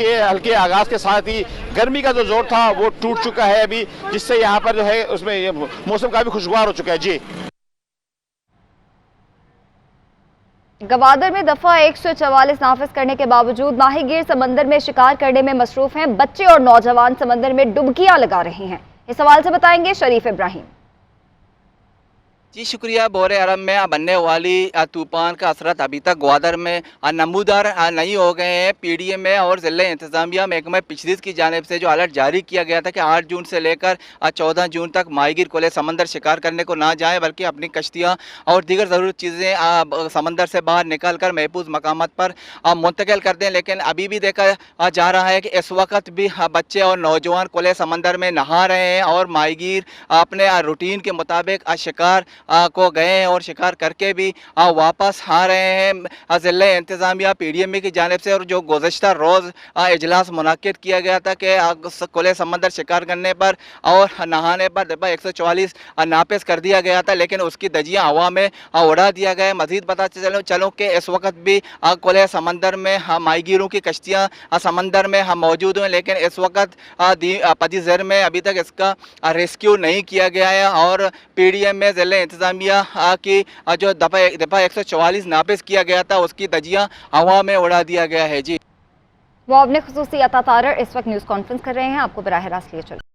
के हल्के आगाज के साथ ही गर्मी का जो जोर था वो टूट चुका है अभी, जिससे यहाँ पर जो है उसमें मौसम काफी खुशगवार हो चुका है। जी, गवादर में दफा 144 नाफिज करने के बावजूद माहीगीर समंदर में शिकार करने में मसरूफ हैं। बच्चे और नौजवान समंदर में डुबकियां लगा रहे हैं। इस सवाल से बताएंगे शरीफ इब्राहिम। जी शुक्रिया। बोरे अरब में बनने वाली तूफान का असरत अभी तक ग्वादर में नमूदार नहीं हो गए हैं। पीडीए में और ज़िला इंतज़ामिया महकमा फिशरीज़ की जानिब से जो अलर्ट जारी किया गया था कि 8 जून से लेकर 14 जून तक माहीगीर खुले समंदर शिकार करने को ना जाएं, बल्कि अपनी कश्तियाँ और दीगर ज़रूरी चीज़ें समंदर से बाहर निकल कर महफूज मकामात पर मुंतकिल कर दें। लेकिन अभी भी देखा जा रहा है कि इस वक्त भी बच्चे और नौजवान खुले समंदर में नहा रहे हैं और माहीगीर अपने रूटीन के मुताबिक शिकार को गए हैं और शिकार करके भी वापस आ रहे हैं। ज़िला इंतज़ामिया पीडीएम की जानिब से और जो गुज़श्ता रोज़ इजलास मुनक्किद किया गया था कि खुले समंदर शिकार करने पर और नहाने पर दफ़ा 144 नाफिज कर दिया गया था, लेकिन उसकी दजियाँ हवा में उड़ा दिया गया। मज़ीद पता चलो कि इस वक्त भी खुले समंदर में माहीगीरों की कश्तियाँ समंदर में मौजूद हैं, लेकिन इस वक्त पदीज़र में अभी तक इसका रेस्क्यू नहीं किया गया है और पीडीएम में ज़िला इंतज़ामिया की जो दफ़ा 144 नाफिज किया गया था उसकी दजियाँ हवा में उड़ा दिया गया है। जी, वो अपने खुसूसी अता तारर इस वक्त न्यूज़ कॉन्फ्रेंस कर रहे हैं, आपको बराह रास्त लिए चलो।